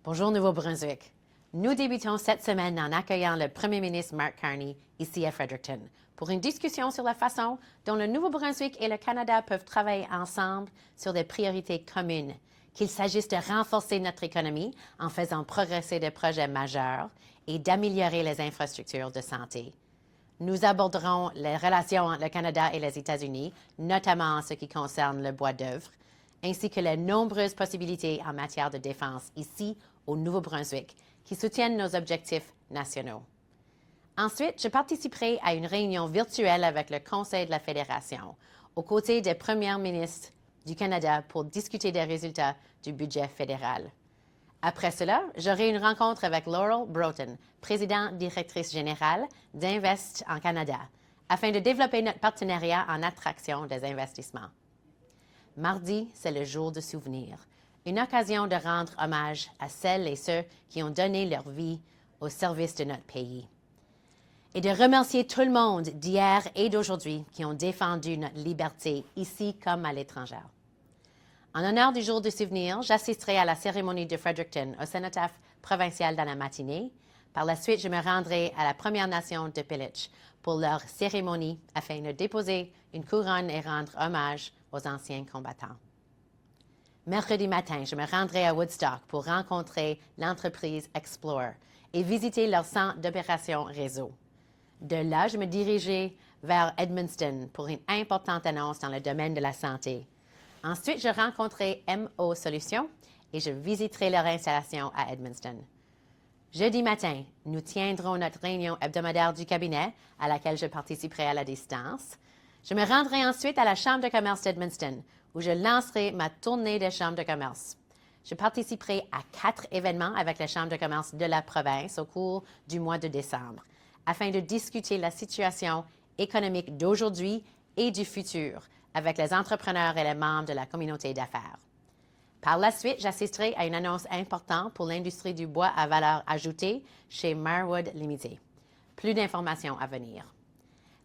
Bonjour Nouveau-Brunswick. Nous débutons cette semaine en accueillant le Premier ministre Mark Carney ici à Fredericton pour une discussion sur la façon dont le Nouveau-Brunswick et le Canada peuvent travailler ensemble sur des priorités communes, qu'il s'agisse de renforcer notre économie en faisant progresser des projets majeurs et d'améliorer les infrastructures de santé. Nous aborderons les relations entre le Canada et les États-Unis, notamment en ce qui concerne le bois d'œuvre, ainsi que les nombreuses possibilités en matière de défense ici au Nouveau-Brunswick qui soutiennent nos objectifs nationaux. Ensuite, je participerai à une réunion virtuelle avec le Conseil de la Fédération, aux côtés des premiers ministres du Canada pour discuter des résultats du budget fédéral. Après cela, j'aurai une rencontre avec Laurel Broughton, présidente directrice générale d'Invest en Canada, afin de développer notre partenariat en attraction des investissements. Mardi, c'est le jour de souvenir, une occasion de rendre hommage à celles et ceux qui ont donné leur vie au service de notre pays. Et de remercier tout le monde d'hier et d'aujourd'hui qui ont défendu notre liberté ici comme à l'étranger. En honneur du jour du souvenir, j'assisterai à la cérémonie de Fredericton au cénotaphe provincial dans la matinée. Par la suite, je me rendrai à la Première Nation de Pilic pour leur cérémonie afin de déposer une couronne et rendre hommage aux anciens combattants. Mercredi matin, je me rendrai à Woodstock pour rencontrer l'entreprise Explore et visiter leur centre d'opération réseau. De là, je me dirigerai vers Edmundston pour une importante annonce dans le domaine de la santé. Ensuite, je rencontrerai MO Solutions et je visiterai leur installation à Edmundston. Jeudi matin, nous tiendrons notre réunion hebdomadaire du cabinet à laquelle je participerai à la distance. Je me rendrai ensuite à la Chambre de commerce d'Edmundston où je lancerai ma tournée des chambres de commerce. Je participerai à 4 événements avec la Chambre de commerce de la province au cours du mois de décembre afin de discuter la situation économique d'aujourd'hui et du futur avec les entrepreneurs et les membres de la communauté d'affaires. Par la suite, j'assisterai à une annonce importante pour l'industrie du bois à valeur ajoutée chez Marwood Limited. Plus d'informations à venir.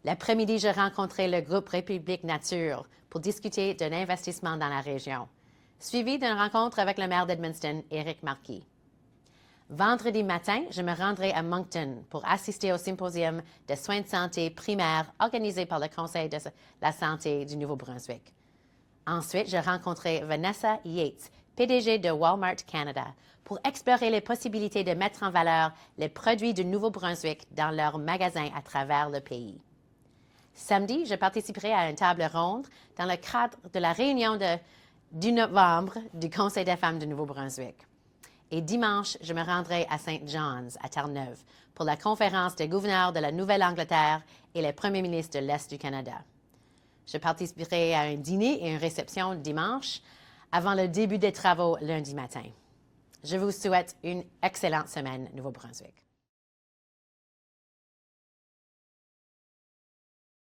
L'après-midi, je rencontrerai le groupe République Nature pour discuter d'un investissement dans la région, suivi d'une rencontre avec le maire d'Edmundston, Éric Marquis. Vendredi matin, je me rendrai à Moncton pour assister au symposium de soins de santé primaires organisé par le Conseil de la santé du Nouveau-Brunswick. Ensuite, je rencontrerai Vanessa Yates, PDG de Walmart Canada, pour explorer les possibilités de mettre en valeur les produits du Nouveau-Brunswick dans leurs magasins à travers le pays. Samedi, je participerai à une table ronde dans le cadre de la réunion du novembre du Conseil des femmes du Nouveau-Brunswick. Et dimanche, je me rendrai à St. John's, à Terre-Neuve, pour la conférence des gouverneurs de la Nouvelle-Angleterre et les premiers ministres de l'Est du Canada. Je participerai à un dîner et une réception dimanche avant le début des travaux lundi matin. Je vous souhaite une excellente semaine, Nouveau-Brunswick.